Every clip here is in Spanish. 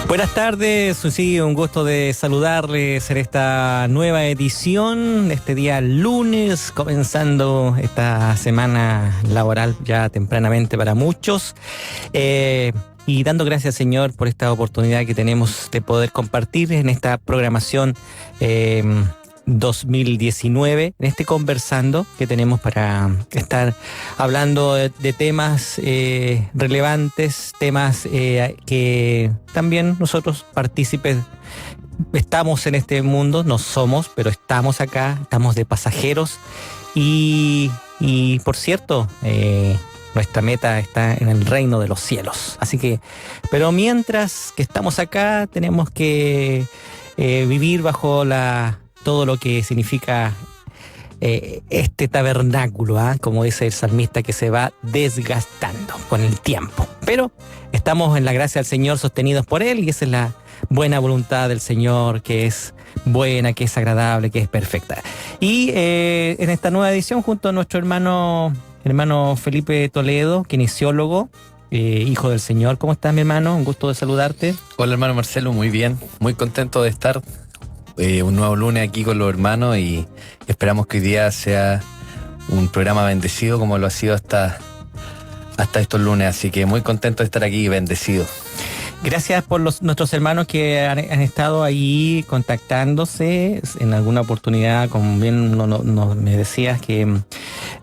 Buenas tardes, sí, un gusto de saludarles en esta nueva edición, este día lunes, comenzando esta semana laboral ya tempranamente para muchos. Y dando gracias, Señor, por esta oportunidad que tenemos de poder compartir en esta programación 2019, en este conversando que tenemos para estar hablando de temas relevantes, temas que también nosotros partícipes estamos en este mundo, no somos, pero estamos acá, estamos de pasajeros y por cierto, nuestra meta está en el reino de los cielos. Así que, pero mientras que estamos acá, tenemos que vivir bajo todo lo que significa este tabernáculo, como dice el salmista, que se va desgastando con el tiempo. Pero estamos en la gracia del Señor, sostenidos por Él, y esa es la buena voluntad del Señor, que es buena, que es agradable, que es perfecta. Y en esta nueva edición, junto a nuestro hermano Felipe Toledo, kinesiólogo, hijo del Señor. ¿Cómo estás, mi hermano? Un gusto de saludarte. Hola, hermano Marcelo, muy bien. Muy contento de estar un nuevo lunes aquí con los hermanos y esperamos que hoy día sea un programa bendecido como lo ha sido hasta estos lunes. Así que muy contento de estar aquí y bendecido. Gracias por nuestros hermanos que han estado ahí contactándose en alguna oportunidad. Como bien me decías que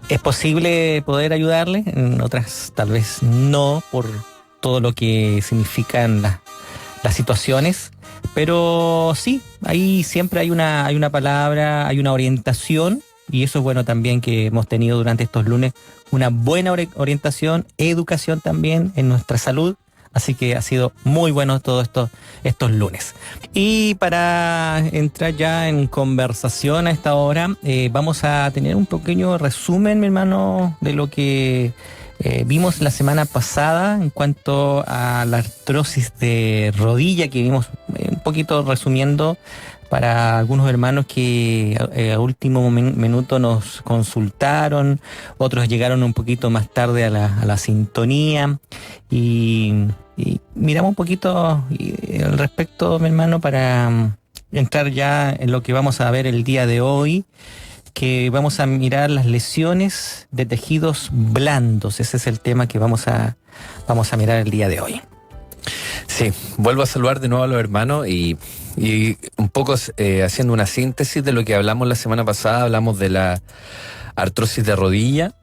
es posible poder ayudarle, en otras tal vez no, por todo lo que significan las situaciones. Pero sí, ahí siempre hay una palabra, hay una orientación, y eso es bueno también, que hemos tenido durante estos lunes una buena orientación, educación también en nuestra salud. Así que ha sido muy bueno todos estos lunes. Y para entrar ya en conversación a esta hora, vamos a tener un pequeño resumen, mi hermano, de lo que vimos la semana pasada en cuanto a la artrosis de rodilla, que vimos un poquito resumiendo para algunos hermanos que a último minuto nos consultaron, otros llegaron un poquito más tarde a la sintonía, y miramos un poquito al respecto, mi hermano, para entrar ya en lo que vamos a ver el día de hoy, que vamos a mirar las lesiones de tejidos blandos. Ese es el tema que vamos a mirar el día de hoy. Sí, vuelvo a saludar de nuevo a los hermanos y un poco haciendo una síntesis de lo que hablamos la semana pasada. Hablamos de la artrosis de rodilla.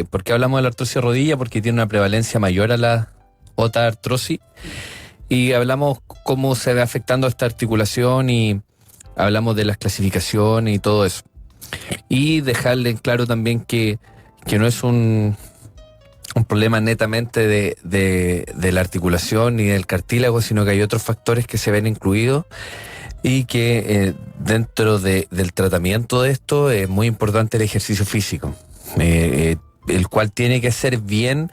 ¿Por qué hablamos de la artrosis de rodilla? Porque tiene una prevalencia mayor a la otra artrosis, y hablamos cómo se va afectando esta articulación y hablamos de las clasificaciones y todo eso. Y dejarle en claro también que no es un problema netamente de la articulación ni del cartílago, sino que hay otros factores que se ven incluidos, y que dentro del tratamiento de esto es muy importante el ejercicio físico, el cual tiene que ser bien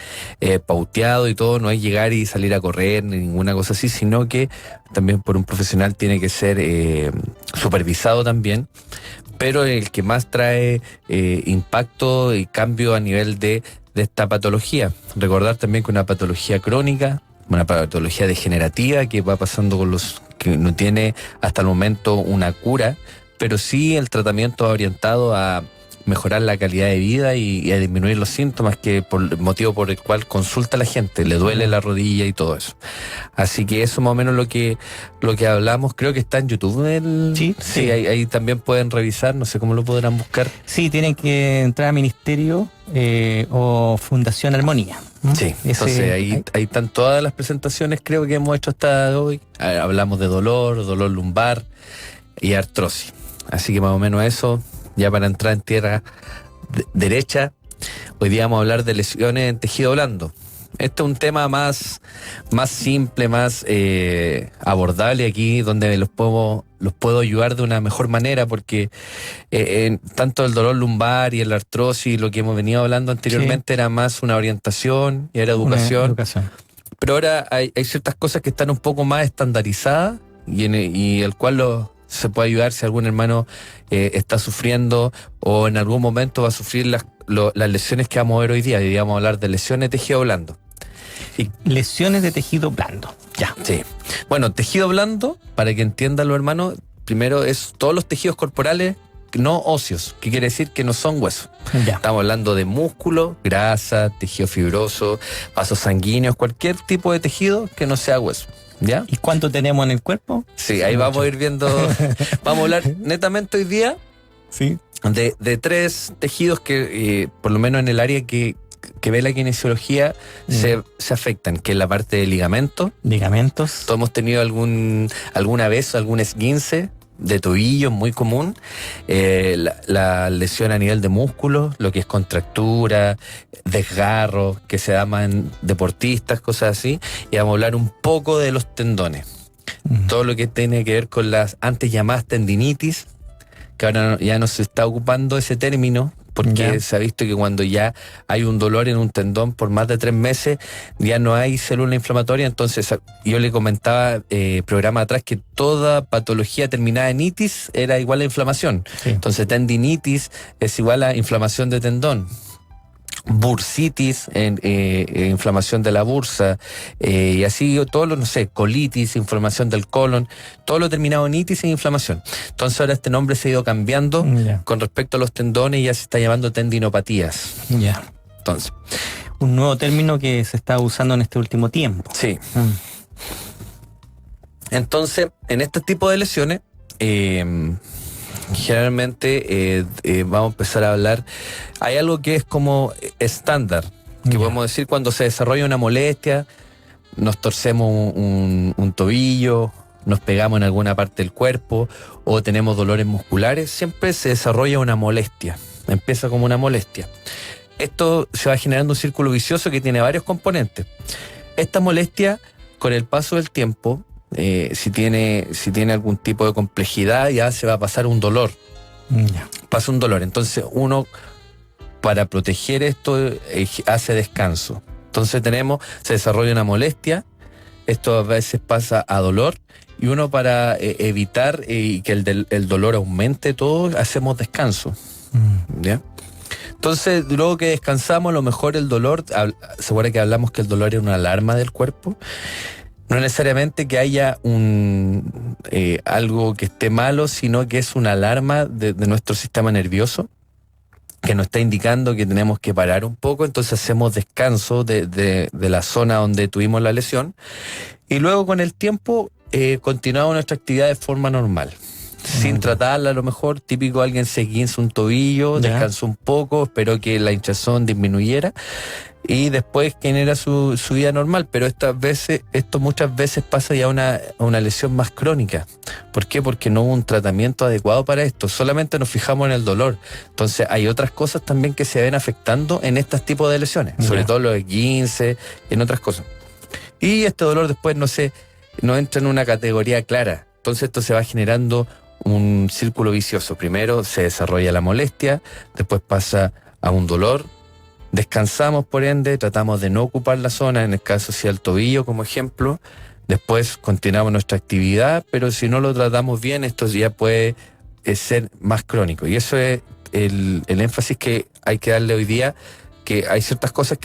pauteado y todo. No es llegar y salir a correr ni ninguna cosa así, sino que también por un profesional tiene que ser supervisado también, pero el que más trae impacto y cambio a nivel de esta patología. Recordar también que una patología crónica, una patología degenerativa que va pasando con que no tiene hasta el momento una cura, pero sí el tratamiento va orientado a mejorar la calidad de vida y a disminuir los síntomas, que por el motivo por el cual consulta a la gente, le duele la rodilla y todo eso. Así que eso más o menos lo que hablamos. Creo que está en YouTube. Sí, ahí también pueden revisar, no sé cómo lo podrán buscar. Sí, tienen que entrar a Ministerio o Fundación Armonía. Sí, entonces ahí están todas las presentaciones, creo que hemos hecho hasta hoy. Hablamos de dolor lumbar y artrosis. Así que más o menos eso. Ya para entrar en tierra derecha, hoy día vamos a hablar de lesiones en tejido blando. Este es un tema más simple, más abordable aquí, donde los puedo ayudar de una mejor manera, porque tanto el dolor lumbar y el artrosis, lo que hemos venido hablando anteriormente, era más una orientación y era educación. Pero ahora hay ciertas cosas que están un poco más estandarizadas, y el cual se puede ayudar si algún hermano está sufriendo o en algún momento va a sufrir las lesiones que vamos a ver hoy día. Hoy día vamos a hablar de lesiones de tejido blando. Lesiones de tejido blando. Ya. Sí. Bueno, tejido blando, para que entiendan los hermanos, primero es todos los tejidos corporales no óseos, que quiere decir que no son huesos. Ya. Estamos hablando de músculo, grasa, tejido fibroso, vasos sanguíneos, cualquier tipo de tejido que no sea hueso. ¿Ya? ¿Y cuánto tenemos en el cuerpo? Sí, ahí vamos a ir viendo. Vamos a hablar netamente hoy día Sí. de 3 tejidos que, por lo menos en el área que ve la kinesiología, se afectan, que es la parte de ligamentos. Ligamentos. Todos hemos tenido alguna vez algún esguince de tobillo, muy común. La lesión a nivel de músculos, lo que es contractura, desgarro, que se da más en deportistas, cosas así. Y vamos a hablar un poco de los tendones. Todo lo que tiene que ver con las antes llamadas tendinitis, que ahora ya no se está ocupando ese término, porque se ha visto que cuando ya hay un dolor en un tendón por más de 3 meses, ya no hay célula inflamatoria. Entonces, yo le comentaba programa atrás que toda patología terminada en itis era igual a inflamación. Sí. Entonces, tendinitis es igual a inflamación de tendón. Bursitis, inflamación de la bursa, y así todo lo, no sé, colitis, inflamación del colon, todo lo terminado en itis e inflamación. Entonces ahora este nombre se ha ido cambiando con respecto a los tendones y ya se está llamando tendinopatías. Ya. Entonces, Un nuevo término que se está usando en este último tiempo. sí. Entonces, en este tipo de lesiones, generalmente vamos a empezar a hablar. Hay algo que es como estándar, que podemos decir cuando se desarrolla una molestia, nos torcemos un tobillo, nos pegamos en alguna parte del cuerpo o tenemos dolores musculares, siempre se desarrolla una molestia, empieza como una molestia. Esto se va generando un círculo vicioso que tiene varios componentes. Esta molestia, con el paso del tiempo, si tiene algún tipo de complejidad, ya se va a pasar un dolor. Ya. Pasa un dolor. Entonces uno, para proteger esto, hace descanso. Entonces se desarrolla una molestia, esto a veces pasa a dolor, y uno para evitar que el dolor aumente todo, hacemos descanso. ¿Ya? Entonces, luego que descansamos, a lo mejor el dolor, ¿se acuerda que hablamos que el dolor es una alarma del cuerpo? No necesariamente que haya algo que esté malo, sino que es una alarma de nuestro sistema nervioso que nos está indicando que tenemos que parar un poco. Entonces hacemos descanso de la zona donde tuvimos la lesión y luego con el tiempo continuamos nuestra actividad de forma normal, sin tratarla. A lo mejor típico, alguien se guinza un tobillo, descansó un poco, esperó que la hinchazón disminuyera y después genera su vida normal, pero esto muchas veces pasa ya a una lesión más crónica. ¿Por qué? Porque no hubo un tratamiento adecuado para esto, solamente nos fijamos en el dolor. Entonces hay otras cosas también que se ven afectando en estos tipos de lesiones, sobre todo los esguinces, en otras cosas. Y este dolor después no entra en una categoría clara, entonces esto se va generando un círculo vicioso. Primero se desarrolla la molestia, después pasa a un dolor, descansamos por ende, tratamos de no ocupar la zona, en el caso sea el tobillo como ejemplo, después continuamos nuestra actividad, pero si no lo tratamos bien, esto ya puede ser más crónico. Y eso es el énfasis que hay que darle hoy día, que hay ciertas cosas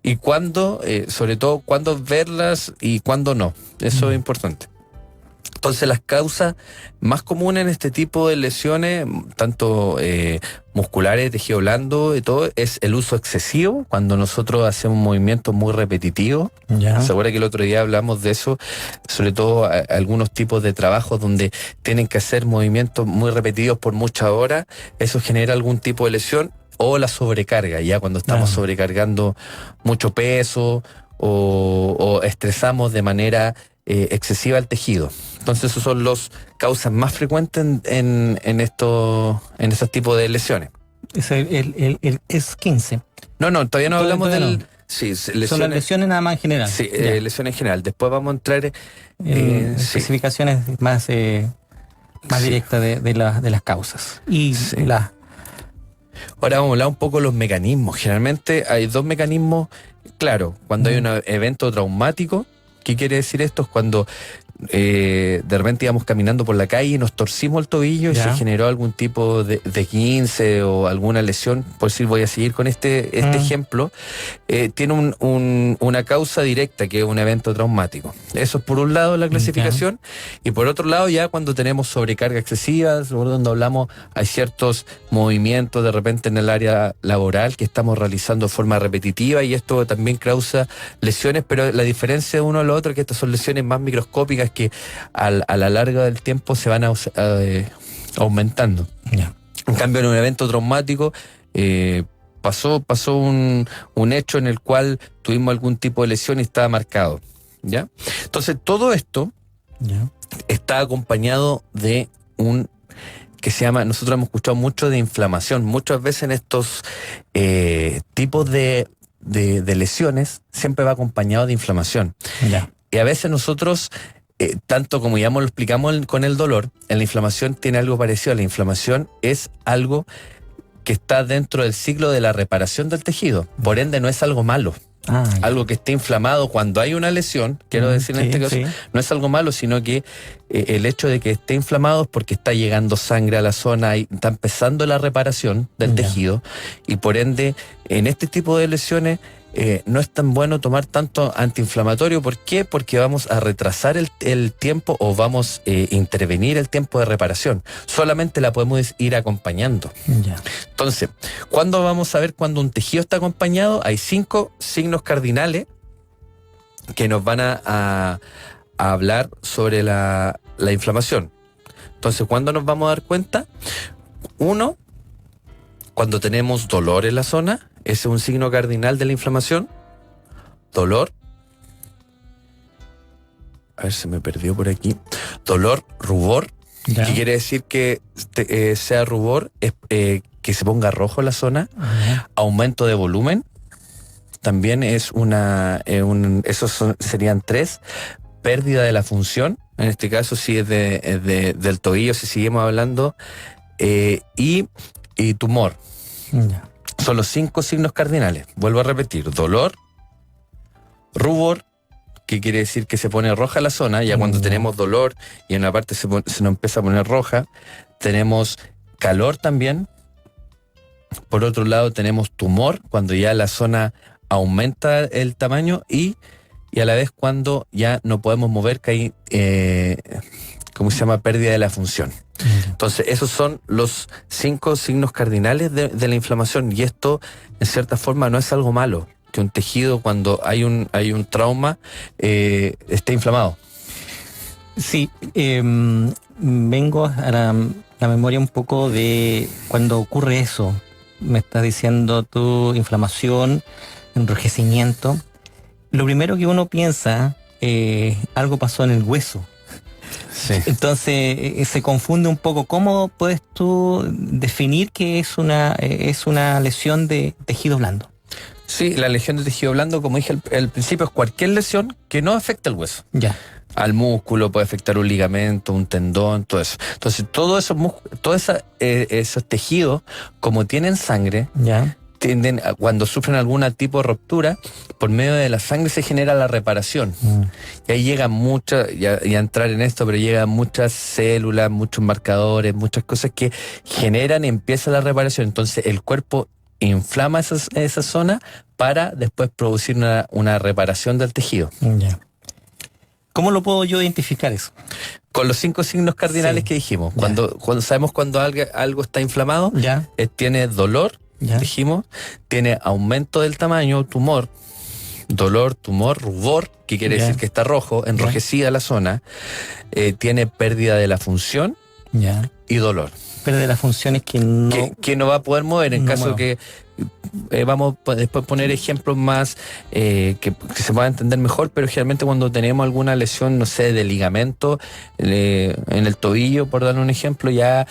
y cuándo, sobre todo cuándo verlas y cuándo no, eso es importante. Entonces las causas más comunes en este tipo de lesiones, tanto musculares, tejido blando y todo, es el uso excesivo, cuando nosotros hacemos movimientos muy repetitivos. ¿Se acuerda que el otro día hablamos de eso? Sobre todo algunos tipos de trabajos donde tienen que hacer movimientos muy repetidos por muchas horas, eso genera algún tipo de lesión. O la sobrecarga, ya cuando estamos sobrecargando mucho peso o estresamos de manera excesiva el tejido. Entonces esos son las causas más frecuentes en estos tipos de lesiones. Es el S15. No, todavía no hablamos del... No. Sí, lesiones, son las lesiones nada más en general. Sí, lesiones en general. Después vamos a entrar especificaciones más directas de las causas. Y Ahora vamos a hablar un poco de los mecanismos. Generalmente hay 2 mecanismos. Claro, cuando hay un evento traumático, ¿qué quiere decir esto? Es cuando de repente íbamos caminando por la calle y nos torcimos el tobillo y Ya. se generó algún tipo de esguince o alguna lesión, por decir, voy a seguir con este ejemplo, tiene una causa directa que es un evento traumático. Eso es por un lado la clasificación, y por otro lado ya cuando tenemos sobrecarga excesiva, donde hablamos, hay ciertos movimientos de repente en el área laboral que estamos realizando de forma repetitiva, y esto también causa lesiones, pero la diferencia de uno a lo otro es que estas son lesiones más microscópicas que a la larga del tiempo se van aumentando. Ya. En cambio, en un evento traumático pasó un hecho en el cual tuvimos algún tipo de lesión y estaba marcado, ¿ya? Entonces, todo esto Ya. está acompañado de un que se llama, nosotros hemos escuchado mucho de inflamación. Muchas veces en estos tipos de lesiones siempre va acompañado de inflamación. Ya. Y a veces nosotros, tanto como ya lo explicamos con el dolor, en la inflamación tiene algo parecido. La inflamación es algo que está dentro del ciclo de la reparación del tejido. Por ende, no es algo malo. Ya. Algo que esté inflamado cuando hay una lesión, quiero decir en Sí, este caso, sí. no es algo malo, sino que el hecho de que esté inflamado es porque está llegando sangre a la zona y está empezando la reparación del Ya. tejido, y por ende, en este tipo de lesiones, no es tan bueno tomar tanto antiinflamatorio. ¿Por qué? Porque vamos a retrasar el tiempo, o vamos a intervenir el tiempo de reparación. Solamente la podemos ir acompañando. Ya. Entonces, ¿cuándo vamos a ver cuando un tejido está acompañado? Hay 5 signos cardinales que nos van a hablar sobre la inflamación. Entonces, ¿cuándo nos vamos a dar cuenta? 1, cuando tenemos dolor en la zona. Ese es un signo cardinal de la inflamación. Dolor. A ver, se me perdió por aquí. Dolor, rubor. Ya. ¿Qué quiere decir que sea rubor? Es que se ponga rojo la zona. Ya. Aumento de volumen. También es serían 3. Pérdida de la función. En este caso, si es del tobillo, si seguimos hablando. Y tumor. Ya. Son los 5 signos cardinales. Vuelvo a repetir. Dolor, rubor, que quiere decir que se pone roja la zona. Ya cuando tenemos dolor y en la parte se nos empieza a poner roja. Tenemos calor también. Por otro lado tenemos tumor, cuando ya la zona aumenta el tamaño, y a la vez cuando ya no podemos mover, que hay, ¿cómo se llama? Pérdida de la función. Entonces, esos son los 5 signos cardinales de la inflamación, y esto, en cierta forma, no es algo malo, que un tejido, cuando hay un trauma, esté inflamado. Sí, vengo a la memoria un poco de cuando ocurre eso. Me estás diciendo tu inflamación, enrojecimiento. Lo primero que uno piensa, algo pasó en el hueso. Sí. Entonces se confunde un poco. ¿Cómo puedes tú definir que es una lesión de tejido blando? Sí, la lesión de tejido blando, como dije al principio, es cualquier lesión que no afecta al hueso. Ya. Al músculo, puede afectar un ligamento, un tendón, todo eso. Entonces, todos esos tejidos, como tienen sangre, Ya. tienden a, cuando sufren algún tipo de ruptura, por medio de la sangre se genera la reparación. Y ahí llegan muchas, ya entrar en esto, pero llegan muchas células, muchos marcadores, muchas cosas que generan y empieza la reparación. Entonces, el cuerpo inflama esa zona para después producir una reparación del tejido. Ya. ¿Cómo lo puedo yo identificar eso? Con los 5 signos cardinales Sí. que dijimos. Ya. Cuando sabemos cuando algo está inflamado, Ya. tiene dolor, Ya. dijimos, tiene aumento del tamaño, tumor, dolor, tumor, rubor, que quiere Ya. decir que está rojo, enrojecida la zona, tiene pérdida de la función Ya. y dolor. Pérdida de las funciones que no. Que no va a poder mover en No caso muevo. que vamos a después poner ejemplos más que se puedan entender mejor, pero generalmente cuando tenemos alguna lesión, no sé, de ligamento en el tobillo, por dar un ejemplo, ya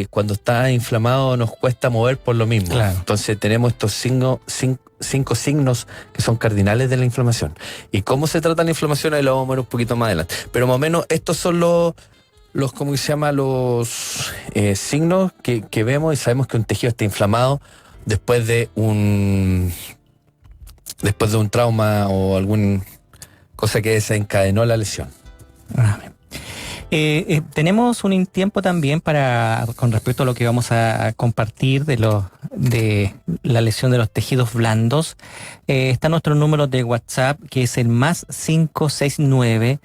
cuando está inflamado nos cuesta mover por lo mismo. Claro. Entonces tenemos estos 5 signos que son cardinales de la inflamación. ¿Y cómo se trata la inflamación? Ahí lo vamos a ver un poquito más adelante. Pero más o menos estos son los ¿cómo se llama? Los signos que vemos y sabemos que un tejido está inflamado después de un trauma o alguna cosa que desencadenó la lesión. Ah, bien. Tenemos un tiempo también con respecto a lo que vamos a compartir de la lesión de los tejidos blandos. Está nuestro número de WhatsApp, que es el +569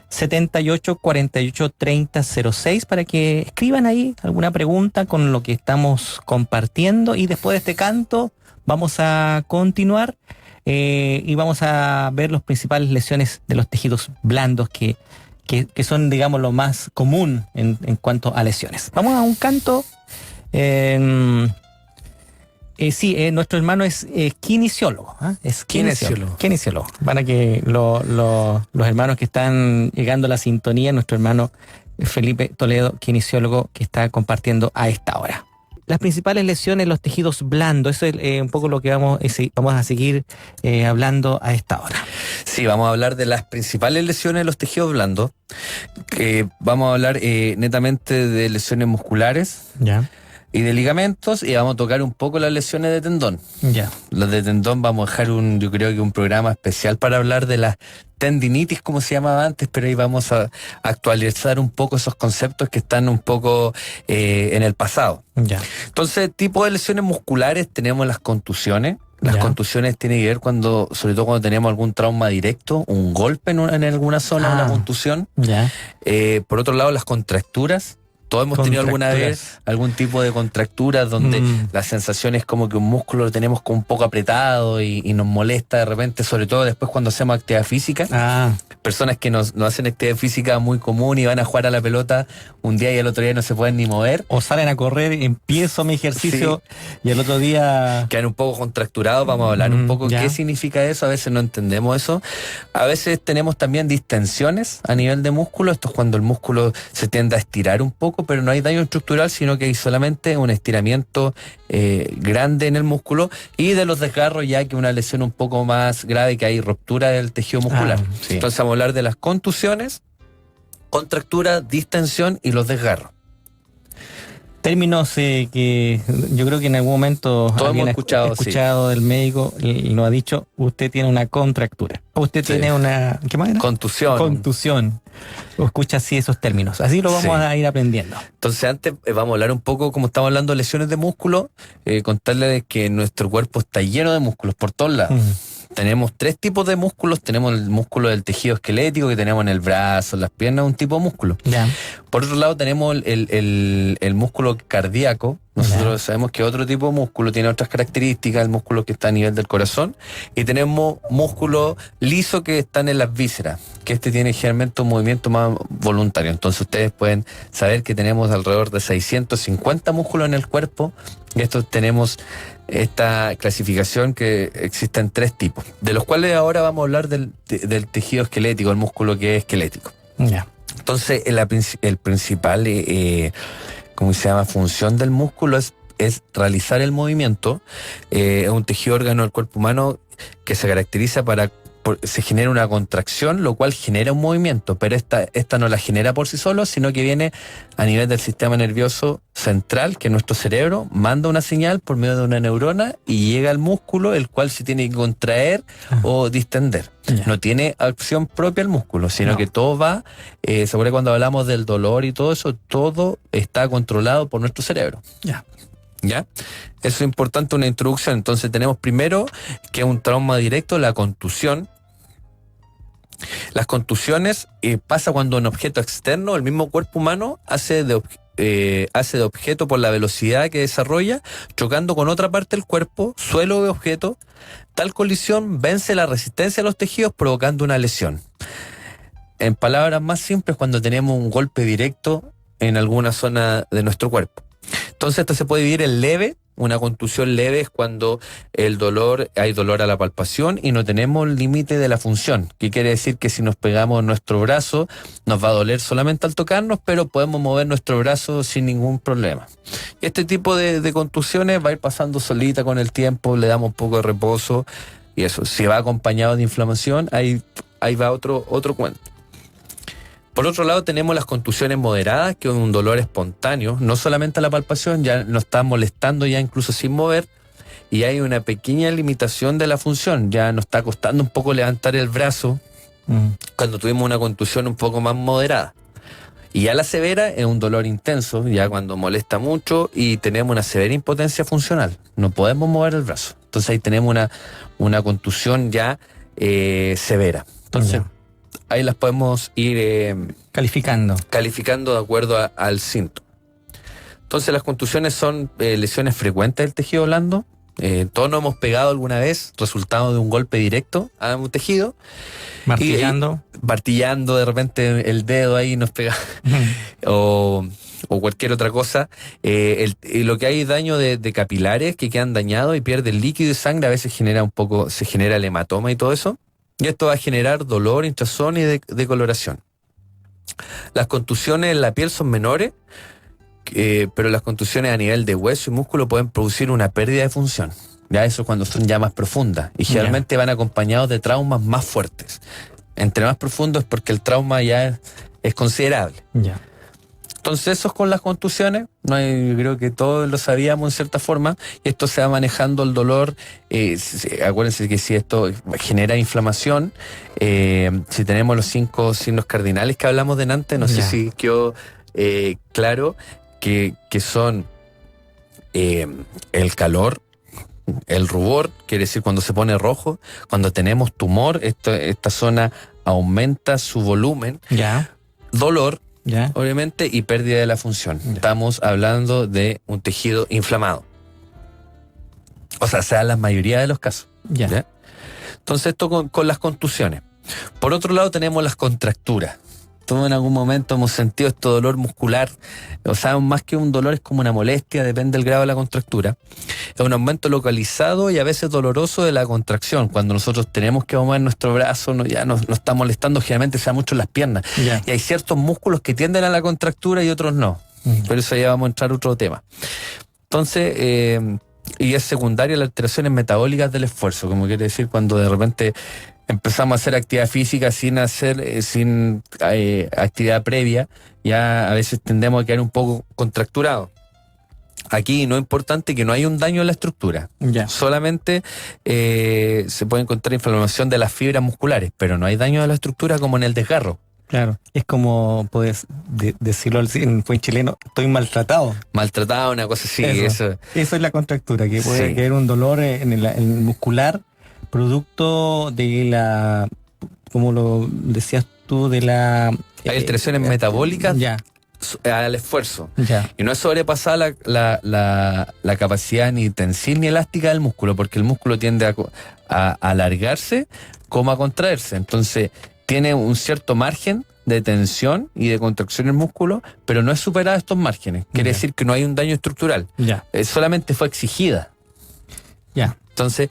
78 48 30 06, para que escriban ahí alguna pregunta con lo que estamos compartiendo, y después de este canto vamos a continuar y vamos a ver las principales lesiones de los tejidos blandos que son, digamos, lo más común en cuanto a lesiones. Vamos a un canto. Nuestro hermano es kinesiólogo. Es kinesiólogo. Para que los hermanos que están llegando a la sintonía, nuestro hermano Felipe Toledo, kinesiólogo, que está compartiendo a esta hora. Las principales lesiones, los tejidos blandos, eso es un poco lo que vamos a seguir hablando a esta hora. Sí, vamos a hablar de las principales lesiones de los tejidos blandos. Vamos a hablar netamente de lesiones musculares. Ya. Y de ligamentos, y vamos a tocar un poco las lesiones de tendón. Ya. Los de tendón vamos a dejar yo creo que un programa especial para hablar de la tendinitis, como se llamaba antes, pero ahí vamos a actualizar un poco esos conceptos que están un poco en el pasado. Ya. Entonces, tipo de lesiones musculares, tenemos las contusiones. Las contusiones tienen que ver sobre todo cuando tenemos algún trauma directo, un golpe en alguna zona, una contusión. Ya. Por otro lado, las contracturas. Todos hemos tenido alguna vez algún tipo de contractura donde la sensación es como que un músculo lo tenemos como un poco apretado y nos molesta de repente, sobre todo después cuando hacemos actividad física. Personas que nos hacen actividad física muy común y van a jugar a la pelota un día y el otro día no se pueden ni mover. O salen a correr, empiezo mi ejercicio y el otro día quedan un poco contracturados. Vamos a hablar un poco qué significa eso. A veces no entendemos eso. A veces tenemos también distensiones a nivel de músculo. Esto es cuando el músculo se tiende a estirar un poco, pero no hay daño estructural, sino que hay solamente un estiramiento grande en el músculo, y de los desgarros ya que una lesión un poco más grave, que hay ruptura del tejido muscular. Sí. Entonces vamos a hablar de las contusiones, contractura, distensión y los desgarros. Términos que yo creo que en algún momento todos alguien hemos escuchado del médico y lo ha dicho: usted tiene una contractura, usted tiene una ¿qué más era? Contusión. O escucha así esos términos. Así lo vamos a ir aprendiendo. Entonces antes vamos a hablar un poco, como estamos hablando de lesiones de músculo, contarles que nuestro cuerpo está lleno de músculos por todos lados. Tenemos 3 tipos de músculos. Tenemos el músculo del tejido esquelético que tenemos en el brazo, en las piernas, un tipo de músculo. Ya. Por otro lado tenemos el músculo cardíaco. Nosotros sabemos que otro tipo de músculo tiene otras características, el músculo que está a nivel del corazón. Y tenemos músculo liso que están en las vísceras, que tiene generalmente un movimiento más voluntario. Entonces ustedes pueden saber que tenemos alrededor de 650 músculos en el cuerpo, y tenemos esta clasificación que existe en 3 tipos, de los cuales ahora vamos a hablar del tejido esquelético, el músculo que es esquelético. Ya. Entonces el principal ¿cómo se llama? Función del músculo es realizar el movimiento. Es un tejido órgano del cuerpo humano que se caracteriza se genera una contracción, lo cual genera un movimiento, pero esta no la genera por sí solo, sino que viene a nivel del sistema nervioso central, que nuestro cerebro manda una señal por medio de una neurona y llega al músculo, el cual se tiene que contraer o distender. No tiene acción propia el músculo, sino que todo va, ¿se acuerda cuando hablamos del dolor y todo eso? Todo está controlado por nuestro cerebro. ¿Ya? Eso es importante, una introducción. Entonces tenemos primero que es un trauma directo, la contusión. Las contusiones pasa cuando un objeto externo, el mismo cuerpo humano, hace de objeto por la velocidad que desarrolla, chocando con otra parte del cuerpo, suelo de objeto. Tal colisión vence la resistencia de los tejidos, provocando una lesión. En palabras más simples, cuando tenemos un golpe directo en alguna zona de nuestro cuerpo. Entonces esto se puede dividir en leve. Una contusión leve es cuando hay dolor a la palpación y no tenemos límite de la función. ¿Qué quiere decir? Que si nos pegamos nuestro brazo, nos va a doler solamente al tocarnos, pero podemos mover nuestro brazo sin ningún problema. Y este tipo de contusiones va a ir pasando solita con el tiempo, le damos un poco de reposo y eso. Si va acompañado de inflamación, ahí va otro cuento. Por otro lado tenemos las contusiones moderadas, que es un dolor espontáneo, no solamente a la palpación, ya nos está molestando ya incluso sin mover, y hay una pequeña limitación de la función, ya nos está costando un poco levantar el brazo, cuando tuvimos una contusión un poco más moderada. Y ya la severa es un dolor intenso, ya cuando molesta mucho y tenemos una severa impotencia funcional. No podemos mover el brazo. Entonces ahí tenemos una contusión ya severa. Entonces ahí las podemos ir calificando de acuerdo al síntoma. Entonces las contusiones son lesiones frecuentes del tejido blando. Todos nos hemos pegado alguna vez, resultado de un golpe directo a un tejido. Martillando de repente el dedo ahí nos pega. o cualquier otra cosa. Lo que hay daño de capilares que quedan dañados y pierden líquido y sangre, a veces se genera el hematoma y todo eso. Y esto va a generar dolor, hinchazón y decoloración. Las contusiones en la piel son menores, pero las contusiones a nivel de hueso y músculo pueden producir una pérdida de función. Ya eso cuando son ya más profundas. Y generalmente van acompañados de traumas más fuertes. Entre más profundos es porque el trauma ya es considerable. Entonces eso es con las contusiones. Yo creo que todos lo sabíamos en cierta forma. Y esto se va manejando el dolor. Acuérdense que si esto genera inflamación, si tenemos los 5 signos cardinales que hablamos delante, no sé si quedó claro, que son el calor, el rubor, quiere decir cuando se pone rojo, cuando tenemos tumor, esta zona aumenta su volumen, dolor, obviamente, y pérdida de la función. Estamos hablando de un tejido inflamado. O sea la mayoría de los casos. ¿Ya? Entonces esto con las contusiones. Por otro lado tenemos las contracturas. Todos en algún momento hemos sentido este dolor muscular, o sea, más que un dolor es como una molestia, depende del grado de la contractura. Es un aumento localizado y a veces doloroso de la contracción. Cuando nosotros tenemos que mover nuestro brazo, ya nos está molestando, generalmente se da mucho en las piernas. Y hay ciertos músculos que tienden a la contractura y otros no. Pero eso ya vamos a entrar a otro tema. Entonces, y es secundaria las alteraciones metabólicas del esfuerzo, como quiere decir cuando de repente empezamos a hacer actividad física sin actividad previa, ya a veces tendemos a quedar un poco contracturados. Aquí no es importante que no haya un daño en la estructura. Solamente se puede encontrar inflamación de las fibras musculares, pero no hay daño de la estructura como en el desgarro. Claro, es como, puedes decirlo en buen chileno, estoy maltratado. Maltratado, una cosa así. Eso es la contractura, que puede haber un dolor en el muscular, producto de la, como lo decías tú, de la... Hay alteraciones metabólicas al esfuerzo. Y no es sobrepasar la capacidad ni tensil ni elástica del músculo, porque el músculo tiende a alargarse como a contraerse. Entonces tiene un cierto margen de tensión y de contracción en el músculo, pero no es superado estos márgenes. Quiere decir que no hay un daño estructural. Solamente fue exigida. Entonces,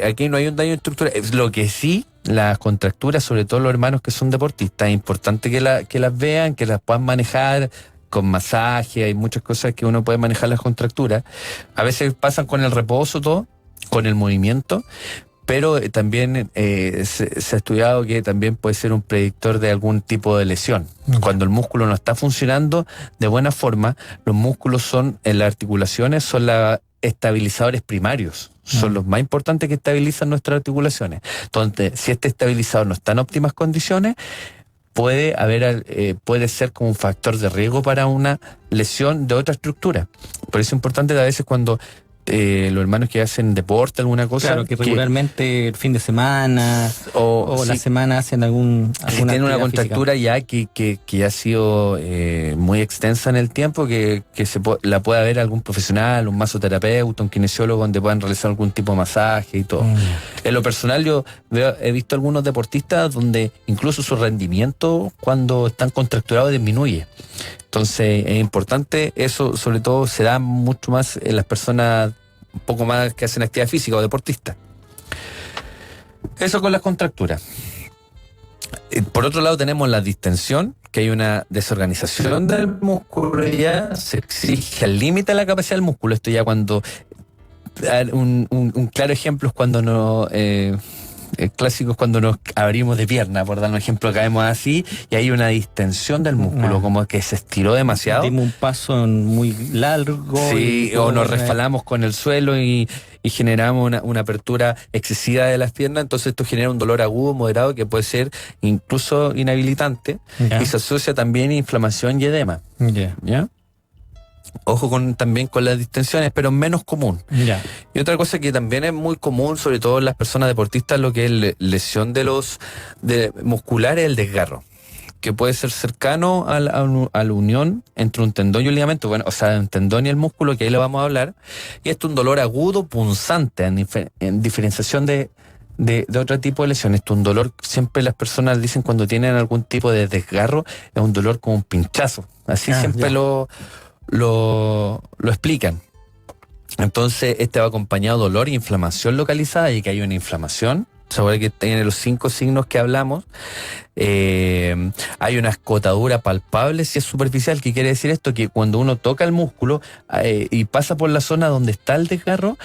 aquí no hay un daño estructural. Lo que sí, las contracturas, sobre todo los hermanos que son deportistas, es importante que las vean, que las puedan manejar con masaje. Hay muchas cosas que uno puede manejar las contracturas. A veces pasan con el reposo todo, con el movimiento, pero también se ha estudiado que también puede ser un predictor de algún tipo de lesión. Cuando el músculo no está funcionando de buena forma, los músculos en las articulaciones son los estabilizadores primarios. Son los más importantes que estabilizan nuestras articulaciones. Entonces, si este estabilizador no está en óptimas condiciones, puede ser como un factor de riesgo para una lesión de otra estructura. Por eso es importante que a veces cuando los hermanos que hacen deporte, alguna cosa... Claro, que regularmente el fin de semana o la semana hacen alguna si tienen una contractura física que ha sido muy extensa en el tiempo, que la pueda ver algún profesional, un masoterapeuta, un kinesiólogo, donde puedan realizar algún tipo de masaje y todo. En lo personal yo he visto algunos deportistas donde incluso su rendimiento cuando están contracturados disminuye. Entonces es importante eso, sobre todo se da mucho más en las personas un poco más que hacen actividad física o deportistas. Eso con las contracturas. Por otro lado tenemos la distensión, que hay una desorganización del músculo, ya se exige al límite de la capacidad del músculo. Esto ya cuando... Un claro ejemplo es cuando El clásico es cuando nos abrimos de pierna, por dar un ejemplo, caemos así y hay una distensión del músculo, como que se estiró demasiado. Dimos un paso muy largo. Sí, o nos resbalamos con el suelo y generamos una apertura excesiva de las piernas, entonces esto genera un dolor agudo, moderado, que puede ser incluso inhabilitante, y se asocia también a inflamación y edema. ¿Ya? Ojo también con las distensiones, pero menos común. Y otra cosa que también es muy común, sobre todo en las personas deportistas, lo que es lesión muscular, es el desgarro, que puede ser cercano a la unión entre un tendón y un ligamento, bueno, o sea, un tendón y el músculo, que ahí lo vamos a hablar, y esto es un dolor agudo, punzante, en diferenciación de otro tipo de lesión. Esto es un dolor, siempre las personas dicen cuando tienen algún tipo de desgarro, es un dolor como un pinchazo, así siempre lo explican. Entonces, este va acompañado de dolor e inflamación localizada, y que hay una inflamación. Sobre que tiene los 5 signos que hablamos. Hay una escotadura palpable si es superficial. ¿Qué quiere decir esto? Que cuando uno toca el músculo y pasa por la zona donde está el desgarro,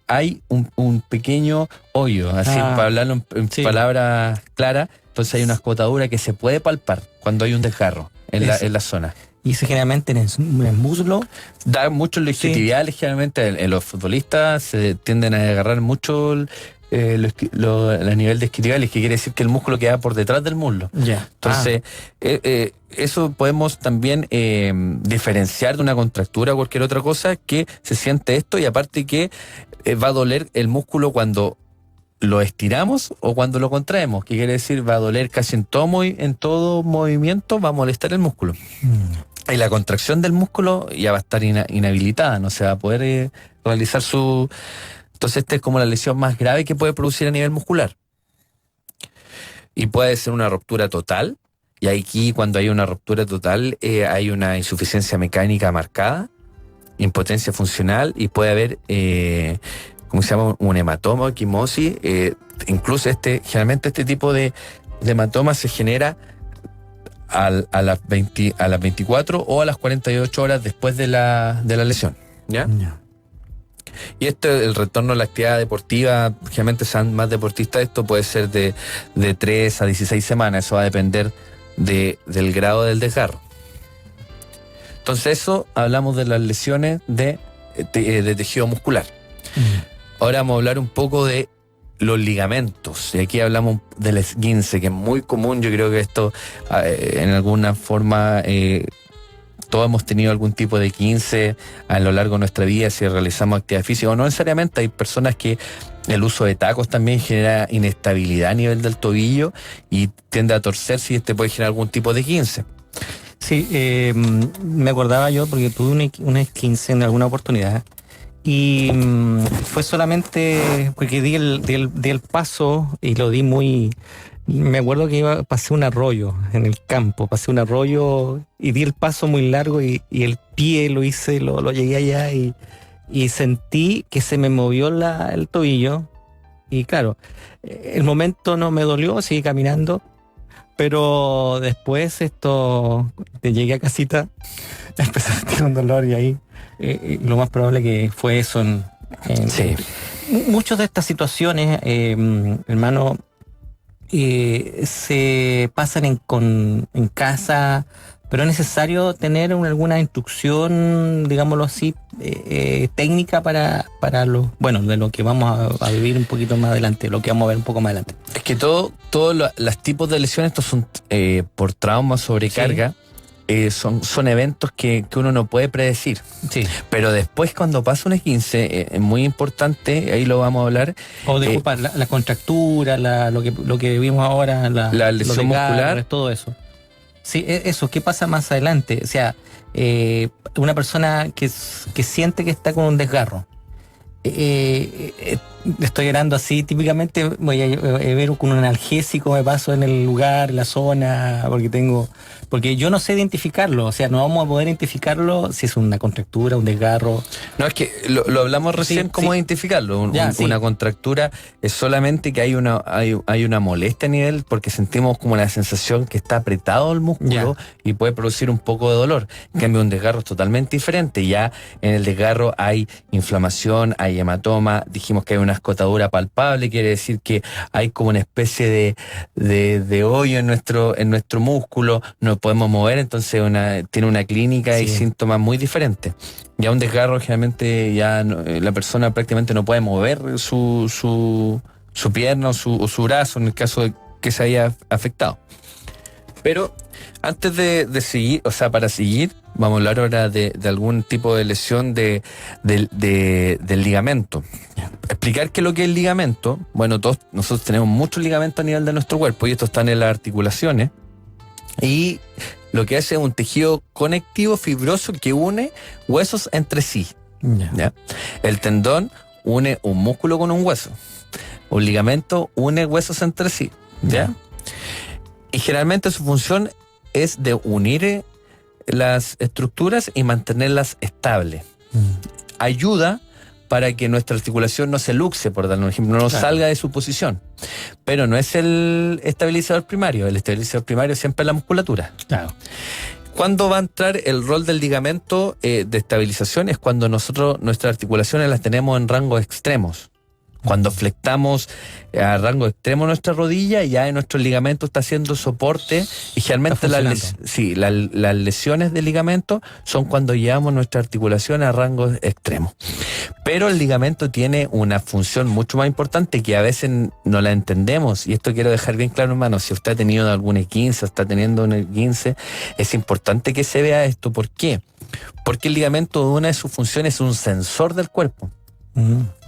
hay un pequeño hoyo, así para hablarlo en palabras claras. Entonces hay una escotadura que se puede palpar cuando hay un desgarro en la zona. Y eso generalmente en el muslo. Da mucho en la isquiotibiales, generalmente en los futbolistas se tienden a agarrar mucho a nivel de isquiotibiales, que quiere decir que el músculo queda por detrás del muslo. Entonces, eso podemos también diferenciar de una contractura o cualquier otra cosa, que se siente esto, y aparte que va a doler el músculo cuando lo estiramos o cuando lo contraemos, que quiere decir va a doler casi en todo movimiento, va a molestar el músculo. Y la contracción del músculo ya va a estar inhabilitada, no se va a poder realizar su... Entonces esta es como la lesión más grave que puede producir a nivel muscular. Y puede ser una ruptura total, y aquí cuando hay una ruptura total hay una insuficiencia mecánica marcada, impotencia funcional, y puede haber, ¿cómo se llama?, un hematoma o equimosis. Incluso generalmente este tipo de hematoma se genera a las 24 o a las 48 horas después de la lesión. ¿Ya? Y el retorno a la actividad deportiva, generalmente sean más deportistas, esto puede ser de 3 a 16 semanas, eso va a depender del grado del desgarro. Entonces eso, hablamos de las lesiones de tejido muscular. Ahora vamos a hablar un poco de los ligamentos, y aquí hablamos del esguince, que es muy común. Yo creo que esto en alguna forma todos hemos tenido algún tipo de esguince a lo largo de nuestra vida si realizamos actividad física, o no necesariamente. Hay personas que el uso de tacos también genera inestabilidad a nivel del tobillo y tiende a torcerse, y puede generar algún tipo de esguince. Sí, me acordaba yo porque tuve un esguince en alguna oportunidad, y fue solamente porque di el paso y lo di muy... Me acuerdo que pasé un arroyo en el campo, y di el paso muy largo, y el pie lo llegué allá, y sentí que se me movió el tobillo, y claro, el momento no me dolió, seguí caminando, pero después llegué a casita, empecé a sentir un dolor, y ahí lo más probable que fue eso. Sí. Muchas de estas situaciones, hermano, se pasan en casa, pero es necesario tener alguna instrucción, digámoslo así, técnica para de lo que vamos a vivir un poquito más adelante, lo que vamos a ver un poco más adelante. Es que todos los tipos de lesiones, estos son por trauma, sobrecarga. Son eventos que uno no puede predecir. Sí. Pero después, cuando pasa un esguince, es muy importante, ahí lo vamos a hablar. O disculpa, la contractura, lo que vimos ahora, la lesión muscular, todo eso. Sí, eso, ¿qué pasa más adelante? O sea, una persona que siente que está con un desgarro. Estoy orando así, típicamente voy a ver con un analgésico, me paso en el lugar, en la zona, porque yo no sé identificarlo, o sea, no vamos a poder identificarlo si es una contractura, un desgarro. No, es que lo hablamos recién, cómo identificarlo. Una contractura es solamente que hay una molestia a nivel, porque sentimos como la sensación que está apretado el músculo y puede producir un poco de dolor. En cambio, un desgarro es totalmente diferente. Ya en el desgarro hay inflamación, hay hematoma, dijimos que hay una una escotadura palpable, quiere decir que hay como una especie de hoyo en nuestro músculo, no podemos mover, entonces tiene una clínica y síntomas muy diferentes. Ya un desgarro generalmente ya la persona prácticamente no puede mover su pierna o su brazo en el caso de que se haya afectado. Pero antes de seguir, o sea, para seguir, vamos a hablar ahora de algún tipo de lesión del ligamento. Explicar qué es lo que es el ligamento. Bueno, nosotros tenemos muchos ligamentos a nivel de nuestro cuerpo y estos están en las articulaciones. Y lo que hace es un tejido conectivo fibroso que une huesos entre sí. ¿Ya? El tendón une un músculo con un hueso. Un ligamento une huesos entre sí. ¿Ya? Y generalmente su función es de unir las estructuras y mantenerlas estables. Ayuda para que nuestra articulación no se luxe, por darle un ejemplo, no salga de su posición. Pero no es el estabilizador primario. El estabilizador primario siempre es la musculatura. Claro. ¿Cuándo va a entrar el rol del ligamento de estabilización? Es cuando nuestras articulaciones las tenemos en rangos extremos. Cuando flectamos a rango extremo nuestra rodilla, ya nuestro ligamento está haciendo soporte y generalmente las lesiones del ligamento son cuando llevamos nuestra articulación a rangos extremos. Pero el ligamento tiene una función mucho más importante que a veces no la entendemos, y esto quiero dejar bien claro, hermano. Si usted ha tenido algún esguince, está teniendo un esguince, es importante que se vea esto. ¿Por qué? Porque el ligamento, una de sus funciones, es un sensor del cuerpo.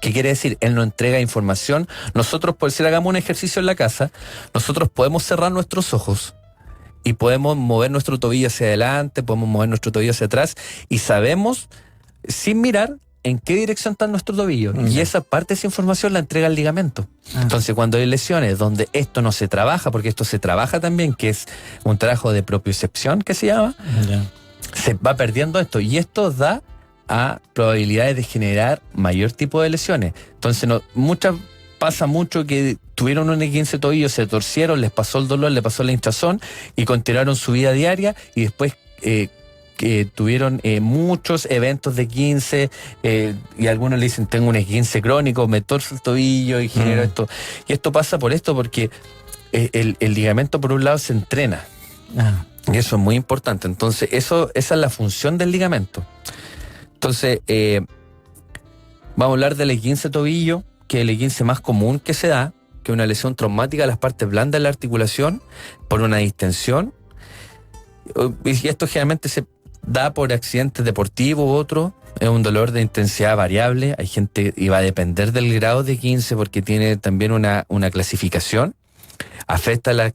¿Qué quiere decir? Él nos entrega información. Nosotros, por decir, hagamos un ejercicio en la casa, nosotros podemos cerrar nuestros ojos y podemos mover nuestro tobillo hacia adelante, podemos mover nuestro tobillo hacia atrás y sabemos, sin mirar, en qué dirección está nuestro tobillo. Y esa parte de esa información la entrega el ligamento. Entonces, cuando hay lesiones donde esto no se trabaja, porque esto se trabaja también, que es un trabajo de propiocepción que se llama, se va perdiendo esto. Y esto da a probabilidades de generar mayor tipo de lesiones. Entonces, pasa mucho que tuvieron un esguince de tobillo, se torcieron, les pasó el dolor, les pasó la hinchazón y continuaron su vida diaria, y después que tuvieron muchos eventos de esguince, y algunos le dicen: tengo un esguince crónico, me torzo el tobillo y genero esto. Y esto pasa porque el ligamento, por un lado, se entrena. Y eso es muy importante. Entonces, esa es la función del ligamento. Entonces, vamos a hablar del esguince de tobillo, que es el esguince más común que se da, que es una lesión traumática de las partes blandas de la articulación por una distensión. Y esto generalmente se da por accidentes deportivos u otro. Es un dolor de intensidad variable. Hay gente, y va a depender del grado de esguince, porque tiene también una clasificación. Afecta la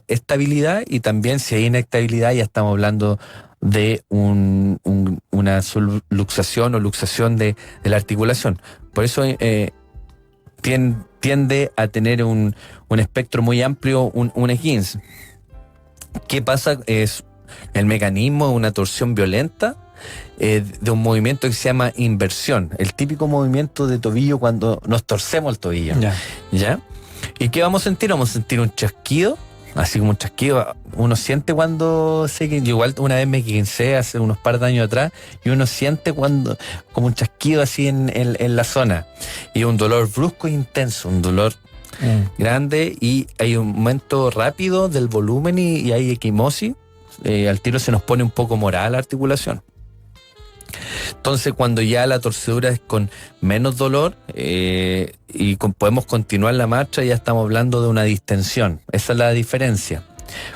estabilidad, y también, si hay inestabilidad, ya estamos hablando de una subluxación o luxación de la articulación. Por eso tiende a tener un espectro muy amplio un esguince. ¿Qué pasa? Es el mecanismo de una torsión violenta de un movimiento que se llama inversión. El típico movimiento de tobillo cuando nos torcemos el tobillo. ¿Ya? ¿Y qué vamos a sentir? Vamos a sentir un chasquido, así como un chasquido. Uno siente cuando igual una vez me esguincé hace unos par de años atrás, y uno siente como un chasquido así en la zona, y un dolor brusco e intenso, un dolor grande, y hay un aumento rápido del volumen y hay equimosis. Al tiro se nos pone un poco morada la articulación. Entonces, cuando ya la torcedura es con menos dolor y podemos continuar la marcha, ya estamos hablando de una distensión. Esa es la diferencia.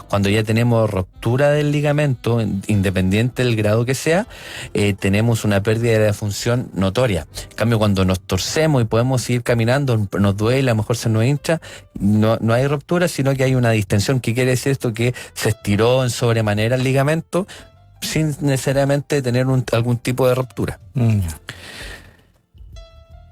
Cuando ya tenemos ruptura del ligamento, independiente del grado que sea, tenemos una pérdida de la función notoria. En cambio, cuando nos torcemos y podemos seguir caminando, nos duele, a lo mejor se nos hincha, no hay ruptura, sino que hay una distensión. ¿Qué quiere decir esto? Que se estiró en sobremanera el ligamento, sin necesariamente tener algún tipo de ruptura.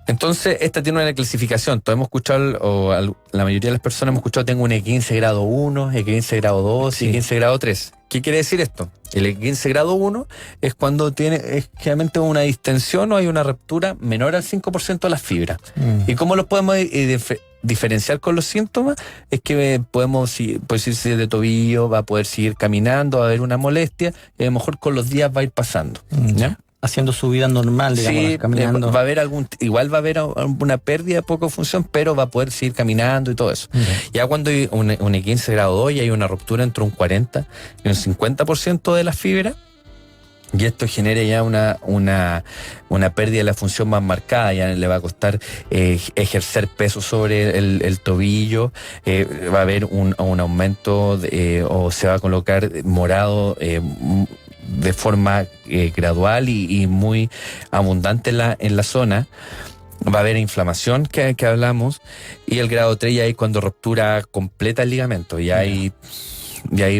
Entonces, esta tiene una clasificación. Todos hemos escuchado, la mayoría de las personas hemos escuchado: tengo un esguince grado 1, esguince grado 2 y esguince grado 3. ¿Qué quiere decir esto? El esguince grado 1 es cuando es generalmente una distensión o hay una ruptura menor al 5% de las fibras. ¿Y cómo lo podemos diferenciar con los síntomas? Es que podemos irse de tobillo, va a poder seguir caminando, va a haber una molestia, y a lo mejor con los días va a ir pasando. ¿Ya? haciendo su vida normal, digamos, Sí, caminando. igual va a haber una pérdida de poco función, pero va a poder seguir caminando y todo eso. Okay. Ya cuando hay un 15 grado 2 y hay una ruptura entre un 40 y un 50% de las fibras, y esto genera ya una pérdida de la función más marcada, ya le va a costar ejercer peso sobre el tobillo, va a haber un aumento o se va a colocar morado de forma gradual y muy abundante en la zona. Va a haber inflamación que hablamos, y el grado 3 ya es cuando ruptura completa el ligamento, y ahí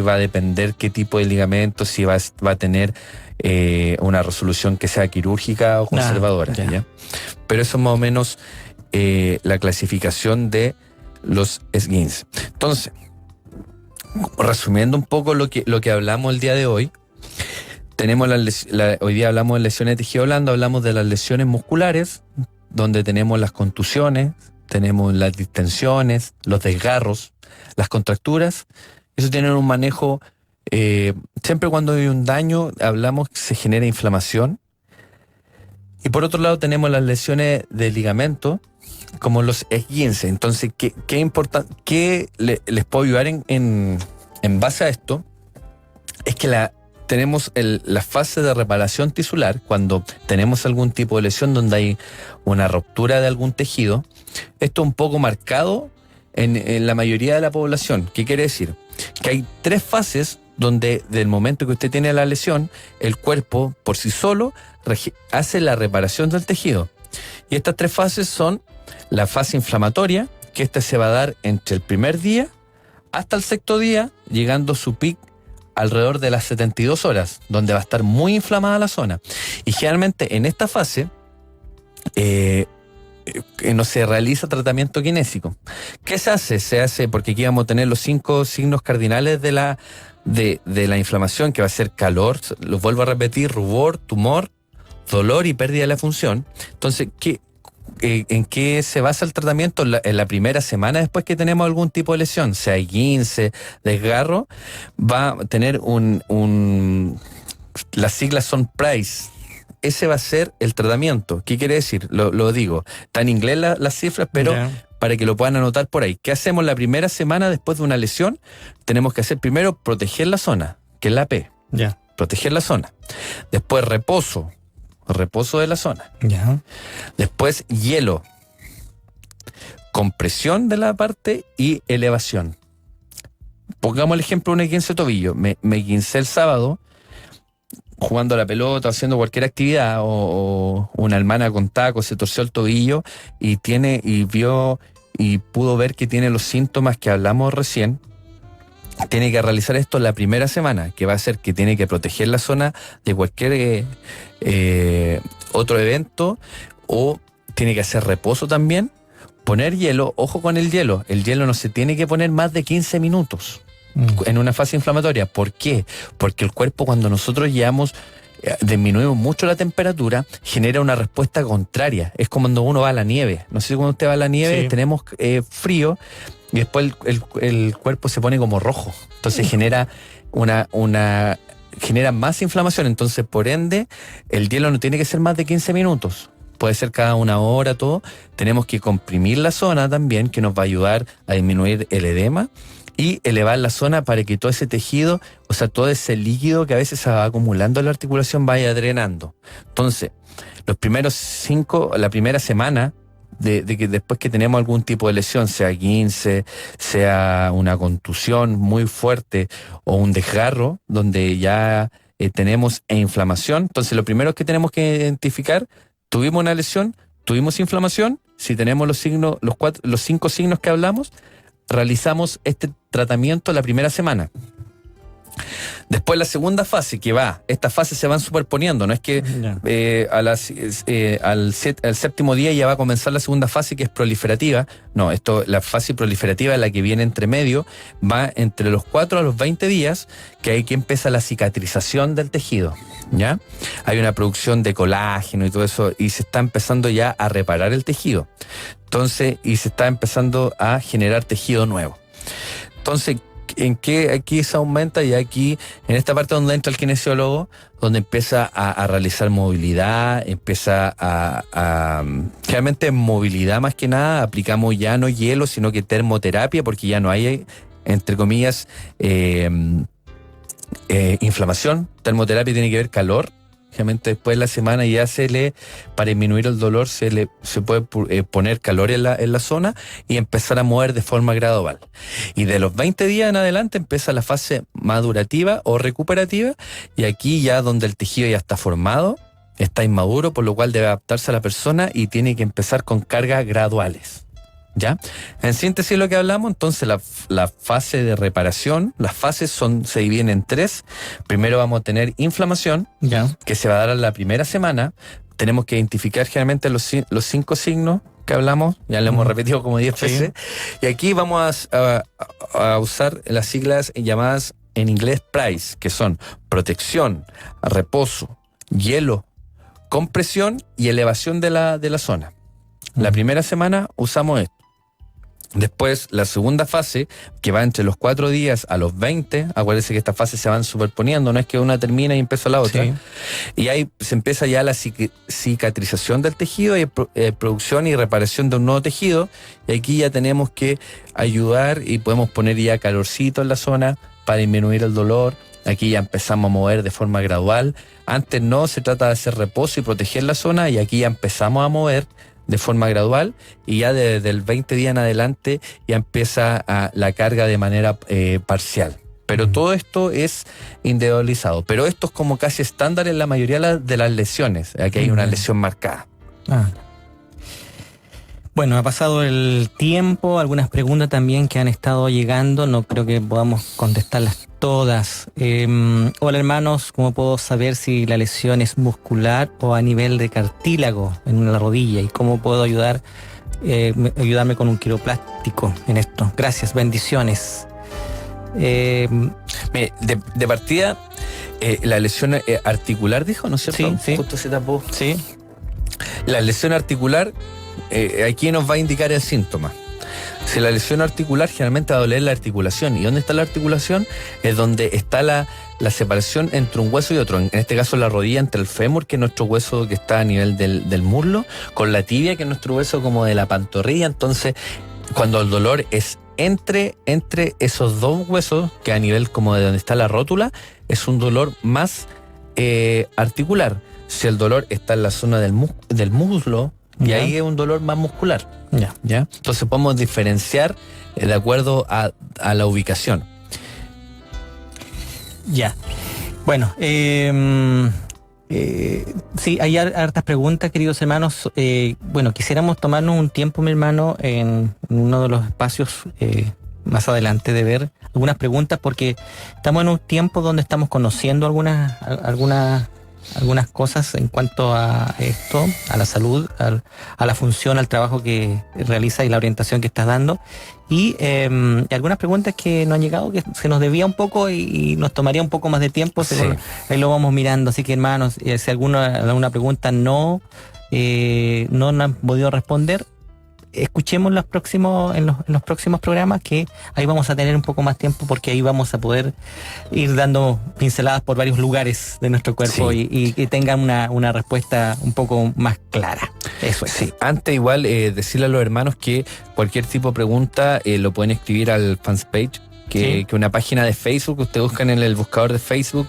va a depender qué tipo de ligamento, si va a tener una resolución que sea quirúrgica o conservadora. ¿Ya? Pero eso es más o menos la clasificación de los esguinces. Entonces, resumiendo un poco lo que hablamos el día de hoy, tenemos hoy día hablamos de lesiones de tejido blando, hablamos de las lesiones musculares, donde tenemos las contusiones, tenemos las distensiones, los desgarros, las contracturas. Eso tiene un manejo. Siempre cuando hay un daño, hablamos que se genera inflamación. Y por otro lado tenemos las lesiones de ligamento, como los esguinces. Entonces, ¿qué les puedo ayudar en base a esto? Es que tenemos la fase de reparación tisular, cuando tenemos algún tipo de lesión donde hay una ruptura de algún tejido. Esto un poco marcado en la mayoría de la población. ¿Qué quiere decir? Que hay 3 fases donde del momento que usted tiene la lesión, el cuerpo por sí solo hace la reparación del tejido. Y estas 3 fases son la fase inflamatoria, que esta se va a dar entre el primer día hasta el 6º día, llegando a su pic alrededor de las 72 horas, donde va a estar muy inflamada la zona. Y generalmente en esta fase no se realiza tratamiento kinésico. ¿Qué se hace? Se hace porque aquí vamos a tener los 5 signos cardinales de la inflamación, que va a ser calor, los vuelvo a repetir, rubor, tumor, dolor y pérdida de la función. Entonces, ¿en qué se basa el tratamiento? En la primera semana después que tenemos algún tipo de lesión, sea esguince, desgarro, va a tener las siglas son PRICE. Ese va a ser el tratamiento. ¿Qué quiere decir? Lo digo. Está en inglés las cifras, pero para que lo puedan anotar por ahí. ¿Qué hacemos la primera semana después de una lesión? Tenemos que hacer primero proteger la zona, que es la P. Proteger la zona. Después reposo de la zona. Después hielo. Compresión de la parte y elevación. Pongamos el ejemplo de un esguince de tobillo. Me esguincé el sábado jugando a la pelota, haciendo cualquier actividad, o una hermana con taco se torció el tobillo y vio y pudo ver que tiene los síntomas que hablamos recién. Tiene que realizar esto la primera semana, que va a ser que tiene que proteger la zona de cualquier otro evento, o tiene que hacer reposo también, poner hielo. Ojo con el hielo no se tiene que poner más de 15 minutos en una fase inflamatoria. ¿Por qué? Porque el cuerpo, cuando nosotros disminuimos mucho la temperatura, genera una respuesta contraria. Es como cuando uno va a la nieve. No sé si cuando usted va a la nieve, tenemos frío, y después el cuerpo se pone como rojo. Entonces genera genera más inflamación. Entonces, por ende, el hielo no tiene que ser más de 15 minutos. Puede ser cada 1 hora, todo. Tenemos que comprimir la zona también, que nos va a ayudar a disminuir el edema y elevar la zona para que todo ese tejido, o sea, todo ese líquido que a veces se va acumulando en la articulación, vaya drenando. Entonces, la primera semana de que después que tenemos algún tipo de lesión, sea esguince, sea una contusión muy fuerte o un desgarro, donde ya tenemos inflamación, entonces lo primero que tenemos que identificar: tuvimos una lesión, tuvimos inflamación. Si tenemos los 5 signos que hablamos, realizamos este tratamiento la primera semana. Después la segunda fase, estas fases se van superponiendo, no es que al 7º día ya va a comenzar la segunda fase, que es proliferativa. No, la fase proliferativa es la que viene entre medio, va entre los 4 a los 20 días, que ahí que empieza la cicatrización del tejido. ¿Ya? Hay una producción de colágeno y todo eso, y se está empezando ya a reparar el tejido. Entonces, y se está empezando a generar tejido nuevo. Entonces, ¿En qué aquí se aumenta? Y aquí, en esta parte donde entra el kinesiólogo, donde empieza a realizar movilidad, empieza realmente movilidad más que nada, aplicamos ya no hielo, sino que termoterapia, porque ya no hay, entre comillas, inflamación. Termoterapia tiene que ver calor. Realmente después de la semana ya para disminuir el dolor, se puede poner calor en la zona y empezar a mover de forma gradual. Y de los 20 días en adelante empieza la fase madurativa o recuperativa, y aquí ya donde el tejido ya está formado, está inmaduro, por lo cual debe adaptarse a la persona y tiene que empezar con cargas graduales. ¿Ya? En síntesis lo que hablamos, entonces la fase de reparación, las fases se dividen en 3. Primero vamos a tener inflamación, Ya. que se va a dar en la primera semana. Tenemos que identificar generalmente los 5 signos que hablamos, ya lo hemos repetido como 10 veces. Y aquí vamos a usar las siglas llamadas en inglés PRICE, que son protección, reposo, hielo, compresión y elevación de la zona. La primera semana usamos esto. Después, la segunda fase, que va entre los 4 días a los 20, acuérdense que estas fases se van superponiendo, no es que una termina y empieza la otra. Sí. Y ahí se empieza ya la cicatrización del tejido y producción y reparación de un nuevo tejido. Y aquí ya tenemos que ayudar y podemos poner ya calorcito en la zona para disminuir el dolor. Aquí ya empezamos a mover de forma gradual. Antes no, se trata de hacer reposo y proteger la zona, y aquí ya empezamos a mover de forma gradual, y ya desde el 20 día en adelante ya empieza la carga de manera parcial. Pero todo esto es individualizado. Pero esto es como casi estándar en la mayoría de las lesiones. Aquí hay una lesión marcada. Bueno, ha pasado el tiempo, algunas preguntas también que han estado llegando, no creo que podamos contestarlas todas. Hola hermanos, ¿cómo puedo saber si la lesión es muscular o a nivel de cartílago en la rodilla? ¿Y cómo puedo ayudarme con un quiropráctico en esto? Gracias, bendiciones. De partida, la lesión articular, dijo, ¿no es cierto? Sí. Justo se tapó. Sí. La lesión articular, aquí nos va a indicar el síntoma. Si la lesión articular, generalmente va a doler la articulación. ¿Y dónde está la articulación? Es donde está la separación entre un hueso y otro. En este caso la rodilla, entre el fémur, que es nuestro hueso que está a nivel del muslo, con la tibia, que es nuestro hueso como de la pantorrilla. Entonces, cuando el dolor es entre esos dos huesos, que a nivel como de donde está la rótula, es un dolor más articular. Si el dolor está en la zona del muslo, y ahí es un dolor más muscular. ¿Ya? Entonces podemos diferenciar de acuerdo a la ubicación. Ya. Bueno, sí, hay hartas preguntas, queridos hermanos. Bueno, quisiéramos tomarnos un tiempo, mi hermano, en uno de los espacios más adelante, de ver algunas preguntas, porque estamos en un tiempo donde estamos conociendo algunas cosas en cuanto a esto, a la salud, a la función, al trabajo que realiza y la orientación que estás dando. Y algunas preguntas que nos han llegado, que se nos debía un poco y nos tomaría un poco más de tiempo. Sí. Ahí lo vamos mirando. Así que, hermanos, si alguna pregunta no han podido responder, escuchemos en los próximos programas, que ahí vamos a tener un poco más tiempo, porque ahí vamos a poder ir dando pinceladas por varios lugares de nuestro cuerpo. Sí. y que tengan una respuesta un poco más clara. Eso es. Sí, antes igual decirle a los hermanos que cualquier tipo de pregunta lo pueden escribir al fanpage, que una página de Facebook, ustedes buscan en el buscador de Facebook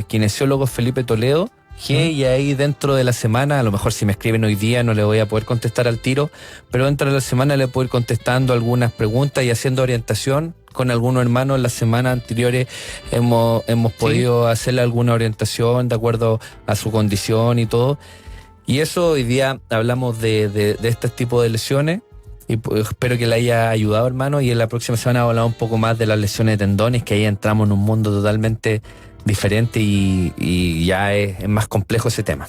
Kinesiólogo Felipe Toledo, y ahí dentro de la semana, a lo mejor si me escriben hoy día no le voy a poder contestar al tiro, pero dentro de la semana le puedo ir contestando algunas preguntas y haciendo orientación con algunos hermanos. En las semanas anteriores hemos podido hacerle alguna orientación de acuerdo a su condición y todo. Y eso, hoy día hablamos de este tipo de lesiones, y pues espero que le haya ayudado, hermano, y en la próxima semana vamos a hablar un poco más de las lesiones de tendones, que ahí entramos en un mundo totalmente diferente y ya es más complejo ese tema.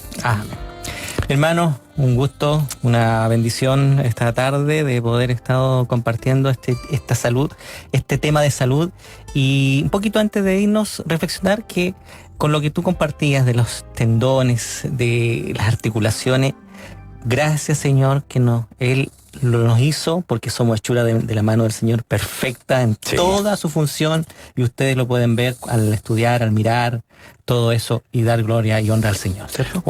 Hermano, un gusto, una bendición esta tarde de poder estar compartiendo esta salud, este tema de salud, y un poquito antes de irnos, reflexionar que con lo que tú compartías de los tendones, de las articulaciones, gracias, Señor, que Él nos hizo porque somos hechura de la mano del Señor, perfecta en toda su función, y ustedes lo pueden ver al estudiar, al mirar todo eso y dar gloria y honra al Señor, ¿cierto?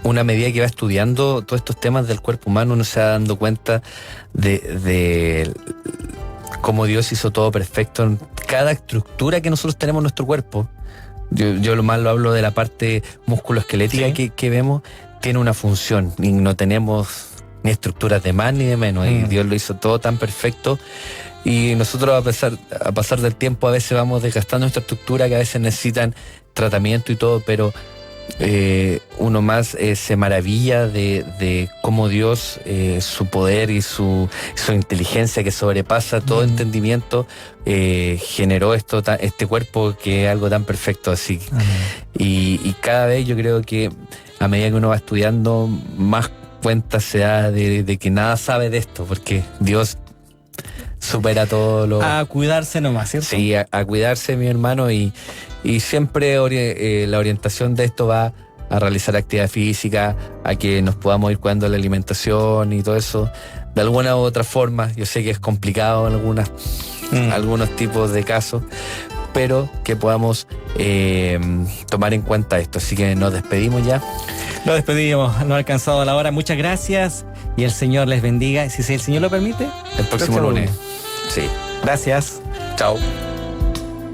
Una medida que va estudiando todos estos temas del cuerpo humano, uno se va dando cuenta de cómo Dios hizo todo perfecto en cada estructura que nosotros tenemos en nuestro cuerpo. Yo lo hablo de la parte musculoesquelética que vemos, tiene una función, y no tenemos ni estructuras de más ni de menos, y Dios lo hizo todo tan perfecto, y nosotros a pasar del tiempo a veces vamos desgastando nuestra estructura, que a veces necesitan tratamiento y todo, pero uno más se maravilla de cómo Dios, su poder y su inteligencia que sobrepasa todo entendimiento, generó este cuerpo que es algo tan perfecto así. Y cada vez yo creo que a medida que uno va estudiando, más cuenta se da de que nada sabe de esto, porque Dios supera todo lo... A cuidarse nomás, ¿cierto? Sí, a cuidarse, mi hermano, y siempre la orientación de esto va a realizar actividad física, a que nos podamos ir cuidando la alimentación y todo eso, de alguna u otra forma. Yo sé que es complicado en algunos tipos de casos, pero que podamos tomar en cuenta esto. Así que nos despedimos ya. Nos despedimos, no ha alcanzado la hora. Muchas gracias y el Señor les bendiga. Si el Señor lo permite, el próximo lunes. Sí. Gracias. Chao.